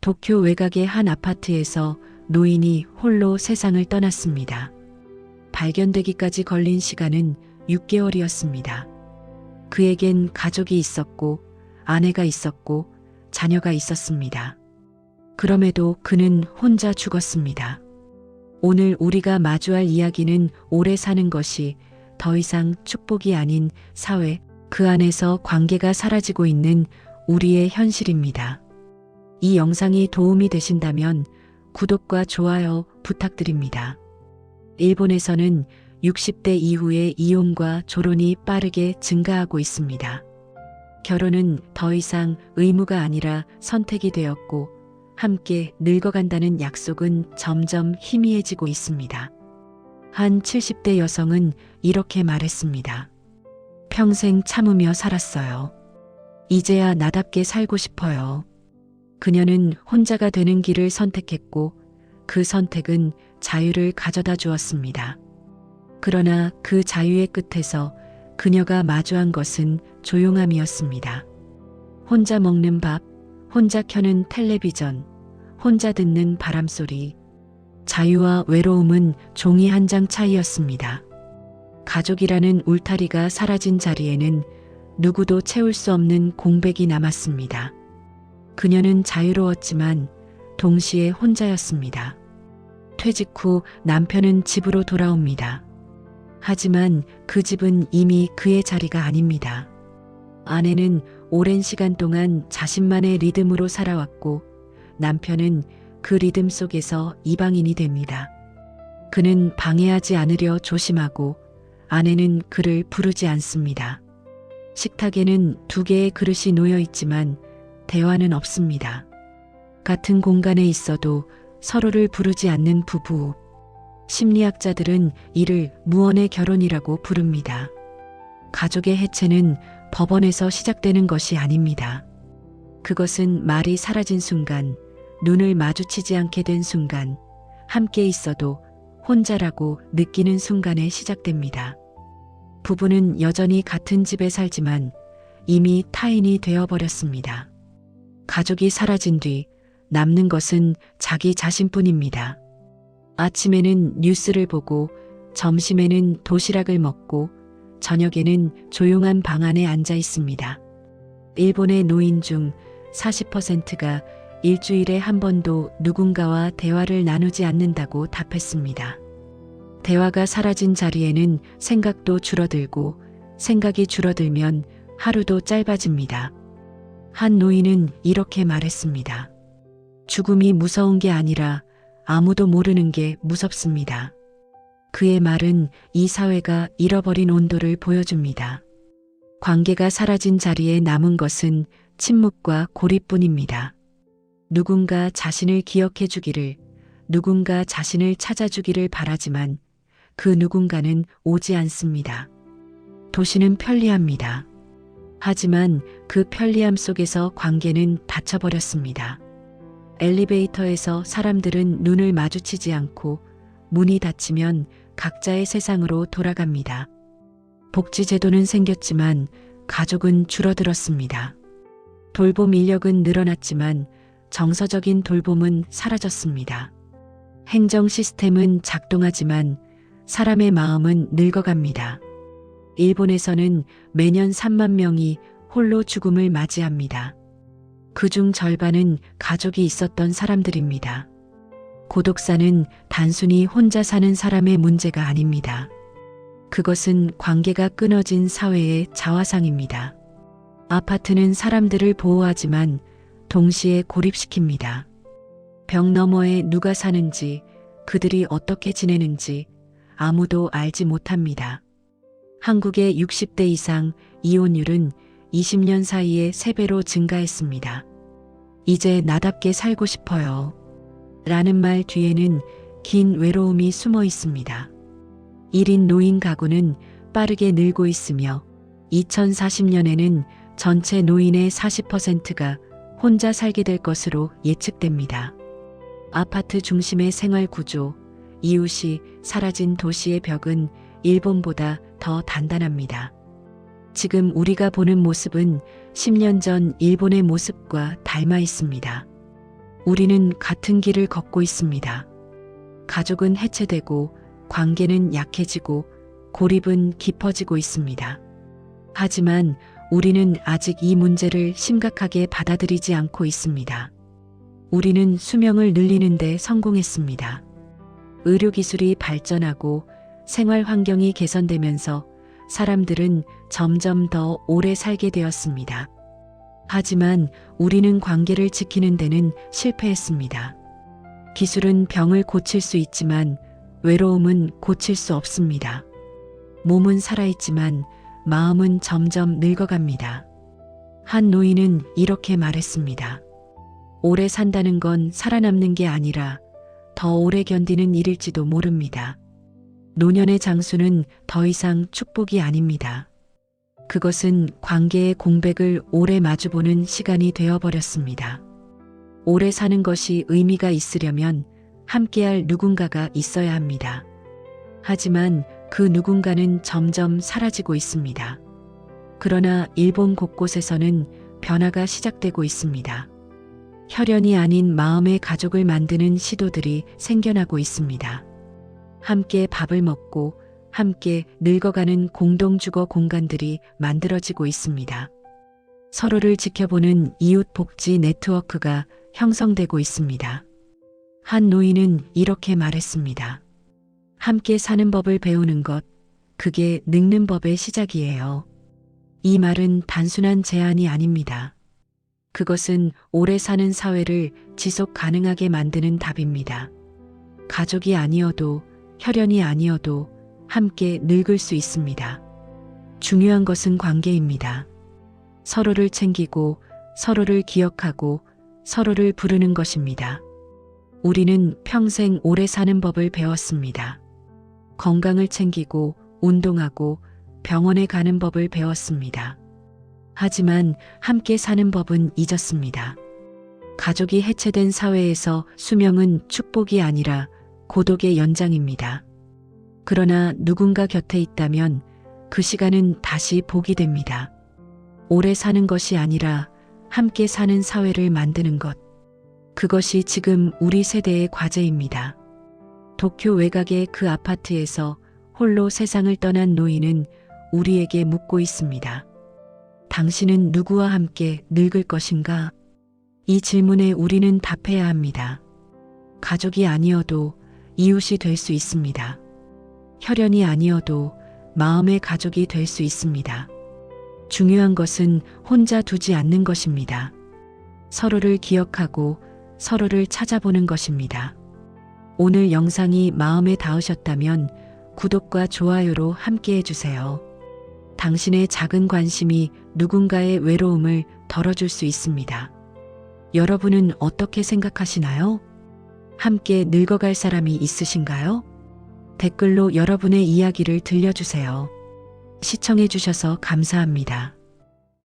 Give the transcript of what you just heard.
도쿄 외곽의 한 아파트에서 노인이 홀로 세상을 떠났습니다. 발견되기까지 걸린 시간은 6개월이었습니다. 그에겐 가족이 있었고 아내가 있었고 자녀가 있었습니다. 그럼에도 그는 혼자 죽었습니다. 오늘 우리가 마주할 이야기는 오래 사는 것이 더 이상 축복이 아닌 사회, 그 안에서 관계가 사라지고 있는 우리의 현실입니다. 이 영상이 도움이 되신다면 구독과 좋아요 부탁드립니다. 일본에서는 60대 이후의 이혼과 졸혼이 빠르게 증가하고 있습니다. 결혼은 더 이상 의무가 아니라 선택이 되었고 함께 늙어간다는 약속은 점점 희미해지고 있습니다. 한 70대 여성은 이렇게 말했습니다. 평생 참으며 살았어요. 이제야 나답게 살고 싶어요. 그녀는 혼자가 되는 길을 선택했고 그 선택은 자유를 가져다 주었습니다. 그러나 그 자유의 끝에서 그녀가 마주한 것은 조용함이었습니다. 혼자 먹는 밥, 혼자 켜는 텔레비전, 혼자 듣는 바람소리. 자유와 외로움은 종이 한 장 차이였습니다. 가족이라는 울타리가 사라진 자리에는 누구도 채울 수 없는 공백이 남았습니다. 그녀는 자유로웠지만 동시에 혼자였습니다. 퇴직 후 남편은 집으로 돌아옵니다. 하지만 그 집은 이미 그의 자리가 아닙니다. 아내는 오랜 시간 동안 자신만의 리듬으로 살아왔고 남편은 그 리듬 속에서 이방인이 됩니다. 그는 방해하지 않으려 조심하고 아내는 그를 부르지 않습니다. 식탁에는 2개의 그릇이 놓여 있지만 대화는 없습니다. 같은 공간에 있어도 서로를 부르지 않는 부부. 심리학자들은 이를 무언의 결혼이라고 부릅니다. 가족의 해체는 법원에서 시작되는 것이 아닙니다. 그것은 말이 사라진 순간, 눈을 마주치지 않게 된 순간, 함께 있어도 혼자라고 느끼는 순간에 시작됩니다. 부부는 여전히 같은 집에 살지만 이미 타인이 되어버렸습니다. 가족이 사라진 뒤 남는 것은 자기 자신뿐입니다. 아침에는 뉴스를 보고 점심에는 도시락을 먹고 저녁에는 조용한 방 안에 앉아 있습니다. 일본의 노인 중 40%가 일주일에 한 번도 누군가와 대화를 나누지 않는다고 답했습니다. 대화가 사라진 자리에는 생각도 줄어들고 생각이 줄어들면 하루도 짧아집니다. 한 노인은 이렇게 말했습니다. 죽음이 무서운 게 아니라 아무도 모르는 게 무섭습니다. 그의 말은 이 사회가 잃어버린 온도를 보여줍니다. 관계가 사라진 자리에 남은 것은 침묵과 고립뿐입니다. 누군가 자신을 기억해 주기를, 누군가 자신을 찾아주기를 바라지만 그 누군가는 오지 않습니다. 도시는 편리합니다. 하지만 그 편리함 속에서 관계는 닫혀버렸습니다. 엘리베이터에서 사람들은 눈을 마주치지 않고 문이 닫히면 각자의 세상으로 돌아갑니다. 복지제도는 생겼지만 가족은 줄어들었습니다. 돌봄 인력은 늘어났지만 정서적인 돌봄은 사라졌습니다. 행정 시스템은 작동하지만 사람의 마음은 늙어갑니다. 일본에서는 매년 3만 명이 홀로 죽음을 맞이합니다. 그중 절반은 가족이 있었던 사람들입니다. 고독사는 단순히 혼자 사는 사람의 문제가 아닙니다. 그것은 관계가 끊어진 사회의 자화상입니다. 아파트는 사람들을 보호하지만 동시에 고립시킵니다. 벽 너머에 누가 사는지, 그들이 어떻게 지내는지 아무도 알지 못합니다. 한국의 60대 이상 이혼율은 20년 사이에 3배로 증가했습니다. 이제 나답게 살고 싶어요. 라는 말 뒤에는 긴 외로움이 숨어 있습니다. 1인 노인 가구는 빠르게 늘고 있으며 2040년에는 전체 노인의 40%가 혼자 살게 될 것으로 예측됩니다. 아파트 중심의 생활 구조, 이웃이 사라진 도시의 벽은 일본보다 더 단단합니다. 지금 우리가 보는 모습은 10년 전 일본의 모습과 닮아 있습니다. 우리는 같은 길을 걷고 있습니다. 가족은 해체되고 관계는 약해지고 고립은 깊어지고 있습니다. 하지만 우리는 아직 이 문제를 심각하게 받아들이지 않고 있습니다. 우리는 수명을 늘리는 데 성공했습니다. 의료기술이 발전하고 생활 환경이 개선되면서 사람들은 점점 더 오래 살게 되었습니다. 하지만 우리는 관계를 지키는 데는 실패했습니다. 기술은 병을 고칠 수 있지만 외로움은 고칠 수 없습니다. 몸은 살아있지만 마음은 점점 늙어갑니다. 한 노인은 이렇게 말했습니다. 오래 산다는 건 살아남는 게 아니라 더 오래 견디는 일일지도 모릅니다. 노년의 장수는 더 이상 축복이 아닙니다. 그것은 관계의 공백을 오래 마주보는 시간이 되어버렸습니다. 오래 사는 것이 의미가 있으려면 함께할 누군가가 있어야 합니다. 하지만 그 누군가는 점점 사라지고 있습니다. 그러나 일본 곳곳에서는 변화가 시작되고 있습니다. 혈연이 아닌 마음의 가족을 만드는 시도들이 생겨나고 있습니다. 함께 밥을 먹고 함께 늙어가는 공동주거 공간들이 만들어지고 있습니다. 서로를 지켜보는 이웃복지 네트워크가 형성되고 있습니다. 한 노인은 이렇게 말했습니다. 함께 사는 법을 배우는 것, 그게 늙는 법의 시작이에요. 이 말은 단순한 제안이 아닙니다. 그것은 오래 사는 사회를 지속 가능하게 만드는 답입니다. 가족이 아니어도 혈연이 아니어도 함께 늙을 수 있습니다. 중요한 것은 관계입니다. 서로를 챙기고 서로를 기억하고 서로를 부르는 것입니다. 우리는 평생 오래 사는 법을 배웠습니다. 건강을 챙기고 운동하고 병원에 가는 법을 배웠습니다. 하지만 함께 사는 법은 잊었습니다. 가족이 해체된 사회에서 수명은 축복이 아니라 고독의 연장입니다. 그러나 누군가 곁에 있다면 그 시간은 다시 복이 됩니다. 오래 사는 것이 아니라 함께 사는 사회를 만드는 것. 그것이 지금 우리 세대의 과제입니다. 도쿄 외곽의 그 아파트에서 홀로 세상을 떠난 노인은 우리에게 묻고 있습니다. 당신은 누구와 함께 늙을 것인가? 이 질문에 우리는 답해야 합니다. 가족이 아니어도 이웃이 될 수 있습니다. 혈연이 아니어도 마음의 가족이 될 수 있습니다. 중요한 것은 혼자 두지 않는 것입니다. 서로를 기억하고 서로를 찾아보는 것입니다. 오늘 영상이 마음에 닿으셨다면 구독과 좋아요로 함께 해주세요. 당신의 작은 관심이 누군가의 외로움을 덜어줄 수 있습니다. 여러분은 어떻게 생각하시나요? 함께 늙어갈 사람이 있으신가요? 댓글로 여러분의 이야기를 들려주세요. 시청해주셔서 감사합니다.